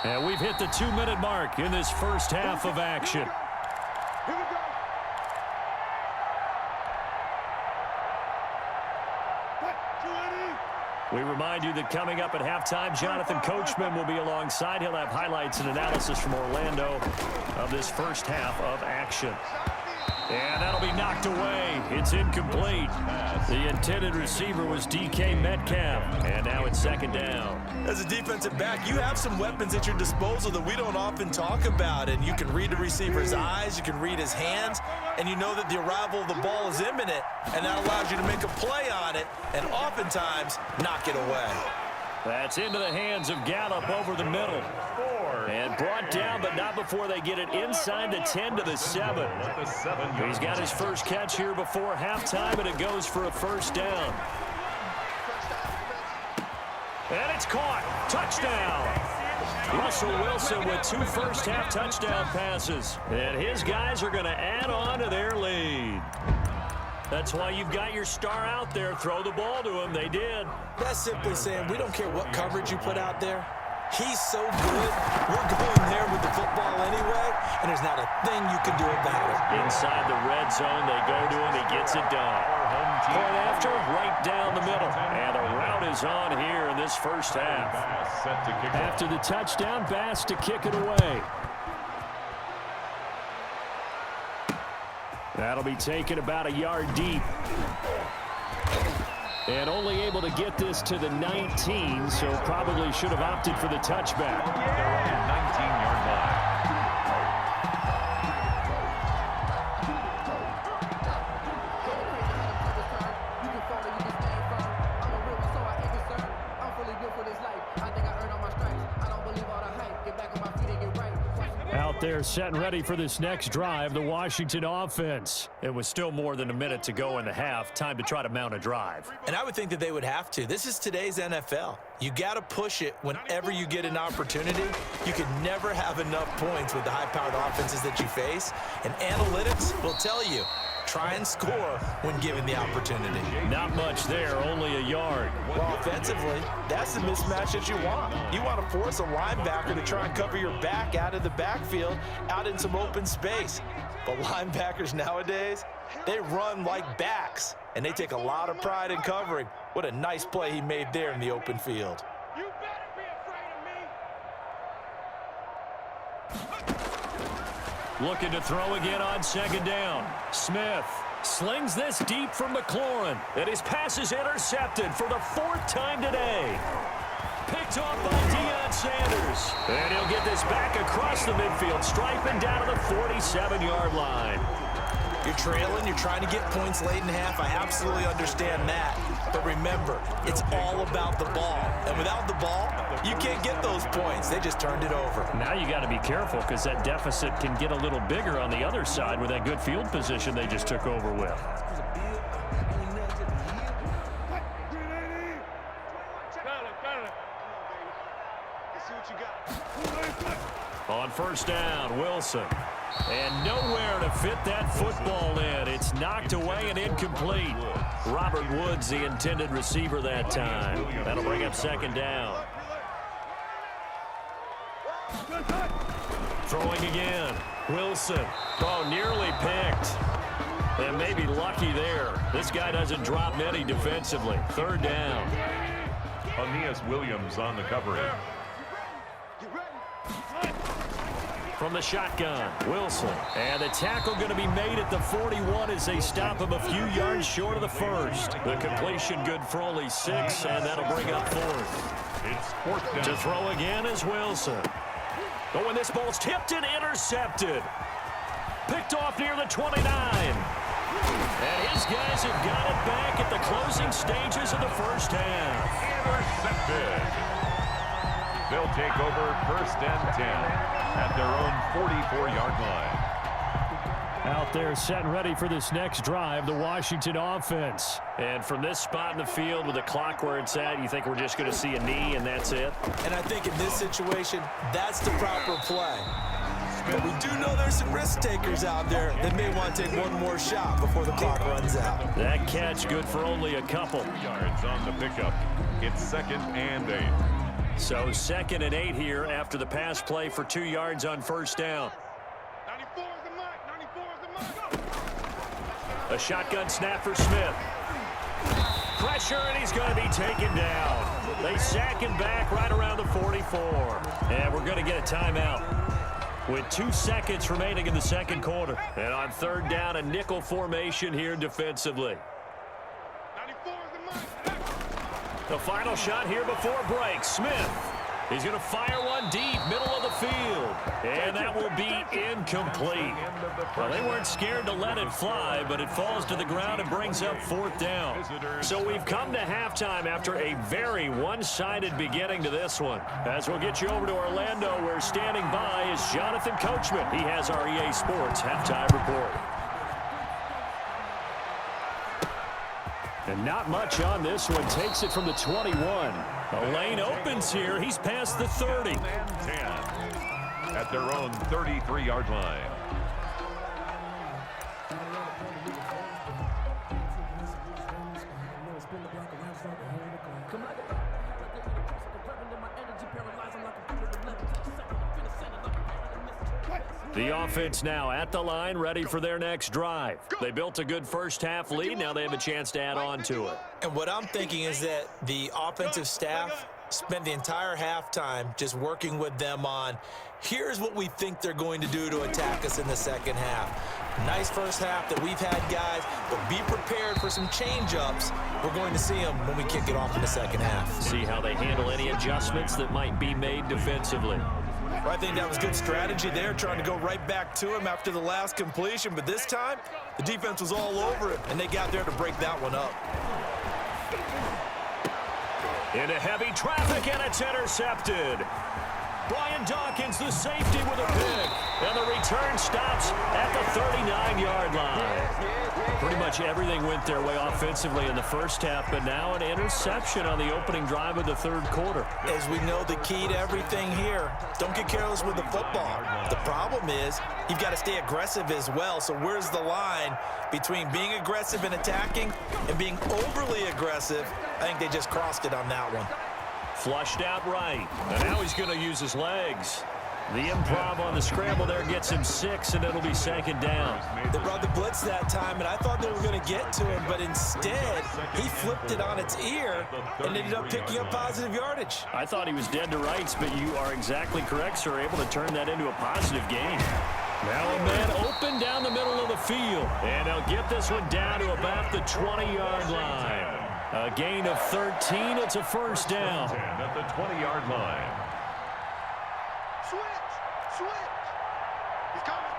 And we've hit the 2-minute mark in this first half of action. We remind you that coming up at halftime, Jonathan Coachman will be alongside. He'll have highlights and analysis from Orlando of this first half of action. And that'll be knocked away. It's incomplete. The intended receiver was DK Metcalf. And now it's second down. As a defensive back, you have some weapons at your disposal that we don't often talk about. And you can read the receiver's eyes. You can read his hands. And you know that the arrival of the ball is imminent. And that allows you to make a play on it. And oftentimes, knock it away. That's into the hands of Gallup over the middle. And brought down, but not before they get it inside the 10 to the 7. He's got his first catch here before halftime, and it goes for a first down. And it's caught. Touchdown. Russell Wilson with 2 first-half touchdown passes. And his guys are going to add on to their lead. That's why you've got your star out there. Throw the ball to him. They did. That's simply saying we don't care what coverage you put out there. He's so good. We're going there with the football anyway, and there's not a thing you can do about it. Inside the red zone, they go to him. He gets it done. Point after, right down the middle. And the route is on here in this first half. After the touchdown, Bass to kick it away. That'll be taken about a yard deep. And only able to get this to the 19, so probably should have opted for the touchback. They're on the 19-yard line. Out there set and ready for this next drive, the Washington offense. It was still more than a minute to go in the half. Time to try to mount a drive. And I would think that they would have to. This is today's NFL. You got to push it whenever you get an opportunity. You can never have enough points with the high-powered offenses that you face. And analytics will tell you, try and score when given the opportunity. Not much there, only a yard. Well, offensively, that's the mismatch that you want. You want to force a linebacker to try and cover your back out of the backfield, out in some open space. But linebackers nowadays, they run like backs, and they take a lot of pride in covering. What a nice play he made there in the open field. You better be afraid of me. Looking to throw again on second down. Smith slings this deep from McLaurin. And his pass is intercepted for the 4th time today. Picked off by Deion Sanders. And he'll get this back across the midfield stripe and down to the 47-yard line. You're trailing, you're trying to get points late in half. I absolutely understand that. But remember, it's all about the ball. And without the ball, you can't get those points. They just turned it over. Now you got to be careful because that deficit can get a little bigger on the other side with that good field position they just took over with. On first down, Wilson. And nowhere to fit that football in. It's knocked away and incomplete. Robert Woods, the intended receiver that time. That'll bring up second down. Throwing again. Wilson. Oh, nearly picked. And maybe lucky there. This guy doesn't drop many defensively. Third down. Aeneas Williams on the coverage. From the shotgun, Wilson. And the tackle going to be made at the 41 as they stop him a few yards short of the first. The completion good for only 6, and that'll bring up 4th. It's 4th down. To throw again is Wilson. Oh, and this ball's tipped and intercepted. Picked off near the 29. And his guys have got it back at the closing stages of the first half. Intercepted. They'll take over 1st and 10 at their own 44-yard line. Out there set and ready for this next drive, the Washington offense. And from this spot in the field with the clock where it's at, you think we're just going to see a knee and that's it? And I think in this situation, that's the proper play. But we do know there's some risk takers out there that may want to take one more shot before the clock runs out. That catch good for only a couple. 2 yards on the pickup. It's 2nd and 8. So 2nd and 8 here after the pass play for 2 yards on first down. 94 is the mark. 94 is the mark. A shotgun snap for Smith. Pressure, and he's going to be taken down. They sack him back right around the 44. And we're going to get a timeout with 2 seconds remaining in the second quarter. And on third down, a nickel formation here defensively. 94 is the mark. The final shot here before break. Smith. He's going to fire one deep, middle of the field. And that will be incomplete. Well, they weren't scared to let it fly, but it falls to the ground and brings up 4th down. So we've come to halftime after a very one-sided beginning to this one. As we'll get you over to Orlando, where standing by is Jonathan Coachman. He has our EA Sports halftime report. And not much on this one. Takes it from the 21. The lane opens here. He's past the 30. 10 at their own 33-yard line. The offense now at the line, ready for their next drive. They built a good first-half lead. Now they have a chance to add on to it. And what I'm thinking is that the offensive staff spent the entire halftime just working with them on, here's what we think they're going to do to attack us in the second half. Nice first half that we've had, guys, but be prepared for some change-ups. We're going to see them when we kick it off in the second half. See how they handle any adjustments that might be made defensively. I think that was good strategy there, trying to go right back to him after the last completion. But this time, the defense was all over it, and they got there to break that one up. Into heavy traffic, and it's intercepted. Brian Dawkins, the safety, with a pick. And the return stops at the 39-yard line. Pretty much everything went their way offensively in the first half, but now an interception on the opening drive of the third quarter. As we know, the key to everything here, don't get careless with the football. The problem is you've got to stay aggressive as well. So where's the line between being aggressive and attacking and being overly aggressive? I think they just crossed it on that one. Flushed out right. And now he's going to use his legs. The improv on the scramble there gets him 6, and it'll be 2nd down. They brought the blitz that time, and I thought they were going to get to him, but instead, he flipped it on its ear and ended up picking up positive yardage. I thought he was dead to rights, but you are exactly correct, sir, able to turn that into a positive gain. Now a man open down the middle of the field, and they'll get this one down to about the 20-yard line. A gain of 13. It's a first down. At the 20-yard line. Switch. He's coming.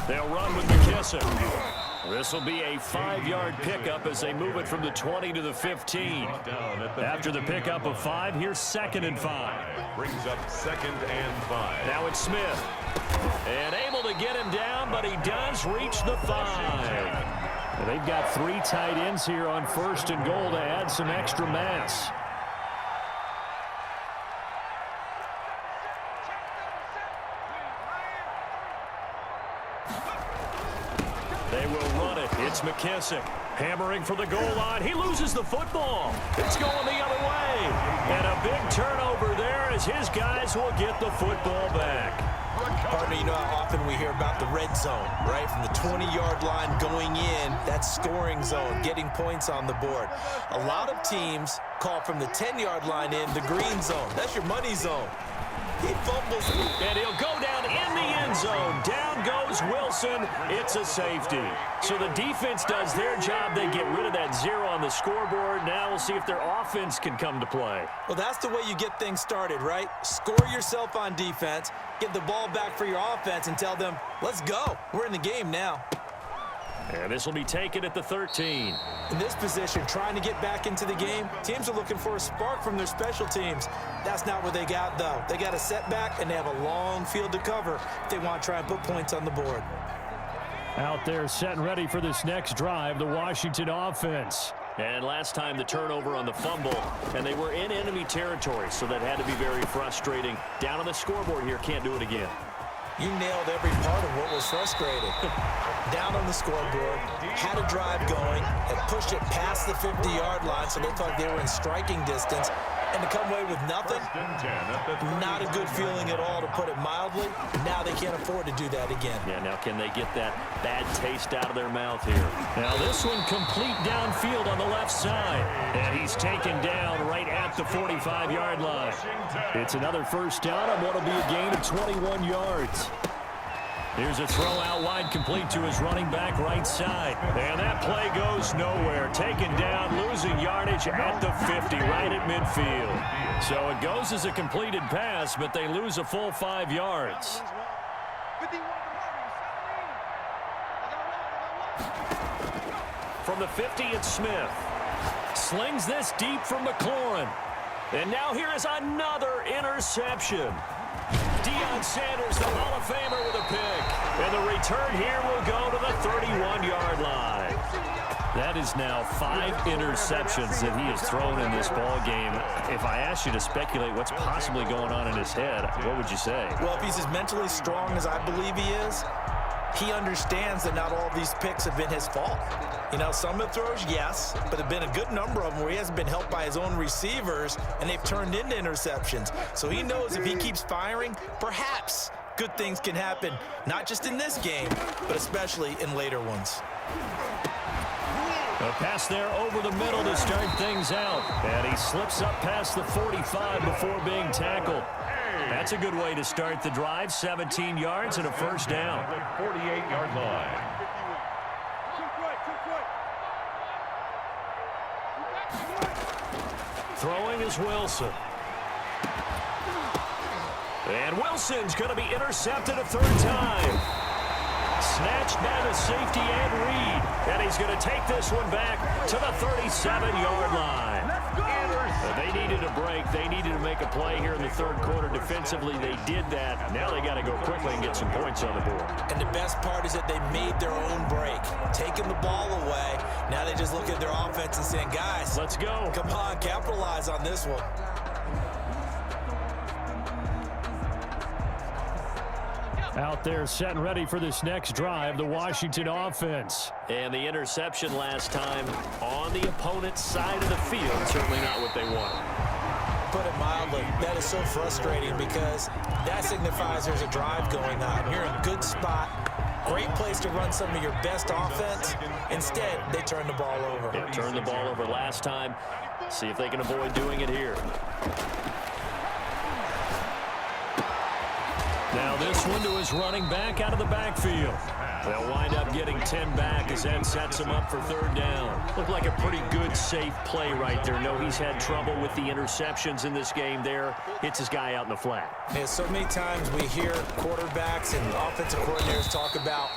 They'll run with McKissick. This will be a 5-yard pickup as they move it from the 20 to the 15. After the pickup of 5, here's 2nd and 5. Brings up 2nd and 5. Now it's Smith. And able to get him down, but he does reach the 5. And they've got 3 tight ends here on 1st and goal to add some extra mass. They will run it. It's McKissick hammering for the goal line. He loses the football. It's going the other way. And a big turnover there as his guys will get the football back. Partner, you know how often we hear about the red zone, right? From the 20-yard line going in, that's scoring zone, getting points on the board. A lot of teams call from the 10-yard line in the green zone. That's your money zone. He fumbles. And he'll go down in the end zone. Down goes Wilson. It's a safety. So the defense does their job. They get rid of that 0 on the scoreboard. Now we'll see if their offense can come to play. Well, that's the way you get things started, right? Score yourself on defense, get the ball back for your offense, and tell them, let's go. We're in the game now. And this will be taken at the 13. In this position, trying to get back into the game, teams are looking for a spark from their special teams. That's not what they got, though. They got a setback, and they have a long field to cover if they want to try and put points on the board. Out there set and ready for this next drive, the Washington offense. And last time the turnover on the fumble, and they were in enemy territory, so that had to be very frustrating. Down on the scoreboard here, can't do it again. You nailed every part of what was frustrating. Down on the scoreboard, had a drive going, had pushed it past the 50-yard line, so they thought they were in striking distance, and to come away with nothing, not a good feeling at all, to put it mildly. Now they can't afford to do that again. Yeah, now can they get that bad taste out of their mouth here? Now this one complete downfield on the left side, and he's taken down right at the 45-yard line. It's another first down on what will be a gain of 21 yards. Here's a throw out wide, complete to his running back right side. And that play goes nowhere. Taken down, losing yardage at the 50, right at midfield. So it goes as a completed pass, but they lose a full 5 yards. From the 50, it's Smith. Slings this deep from McLaurin. And now here is another interception. Deion Sanders, the Hall of Famer, with a pick. And the return here will go to the 31-yard line. That is now 5 interceptions that he has thrown in this ball game. If I asked you to speculate what's possibly going on in his head, what would you say? Well, if he's as mentally strong as I believe he is, he understands that not all these picks have been his fault. You know, some of the throws, yes, but there have been a good number of them where he hasn't been helped by his own receivers, and they've turned into interceptions. So he knows if he keeps firing, perhaps good things can happen, not just in this game, but especially in later ones. A pass there over the middle to start things out. And he slips up past the 45 before being tackled. That's a good way to start the drive. 17 yards and a first down. 48-yard line. Throwing is Wilson. And Wilson's going to be intercepted a third time. Snatched by the safety and Reed. And he's going to take this one back to the 37-yard line. They needed a break. They needed to make a play here in the third quarter. Defensively, they did that. Now they got to go quickly and get some points on the board. And the best part is that they made their own break, taking the ball away. Now they just look at their offense and saying, guys, let's go. Come on, capitalize on this one. Out there set and ready for this next drive, the Washington offense. And the interception last time on the opponent's side of the field, certainly not what they wanted. Put it mildly, that is so frustrating because that signifies there's a drive going on. You're in a good spot, great place to run some of your best offense. Instead, they turn the ball over. Yeah, turned the ball over last time. See if they can avoid doing it here. Now this one to his running back out of the backfield. They'll wind up getting 10 back as that sets him up for third down. Looked like a pretty good, safe play right there. No, he's had trouble with the interceptions in this game there. Hits his guy out in the flat. Yeah, so many times we hear quarterbacks and offensive coordinators talk about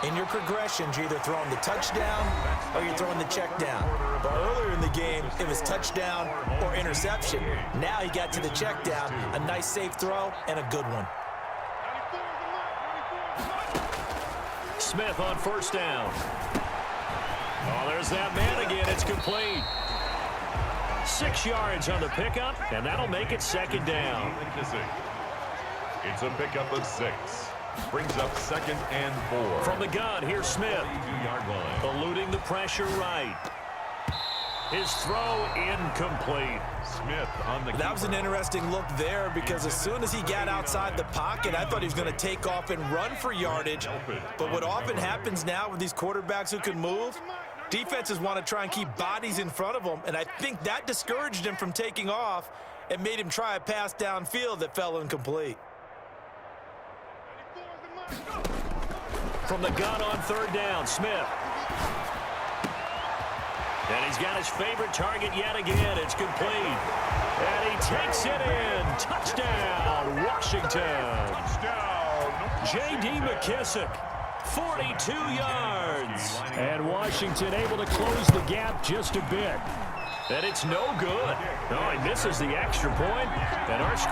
in your progressions, you're either throwing the touchdown or you're throwing the check down. But earlier in the game, it was touchdown or interception. Now he got to the check down, a nice safe throw, and a good one. Smith on first down. Oh, there's that man again. It's complete. 6 yards on the pickup, and that'll make it second down. It's a pickup of 6. Brings up 2nd and 4. From the gun, here's Smith. 2-yard line. Eluding the pressure right. His throw incomplete. Smith on the That was an interesting look there because as soon as he got outside the pocket, I thought he was going to take off and run for yardage. But what often happens now with these quarterbacks who can move, defenses want to try and keep bodies in front of them, and I think that discouraged him from taking off and made him try a pass downfield that fell incomplete. From the gun on third down, Smith. And he's got his favorite target yet again. It's complete. And he takes it in. Touchdown, Washington. touchdown. J.D. McKissick, 42 yards. And Washington able to close the gap just a bit. And it's no good. No, he misses the extra point. And our score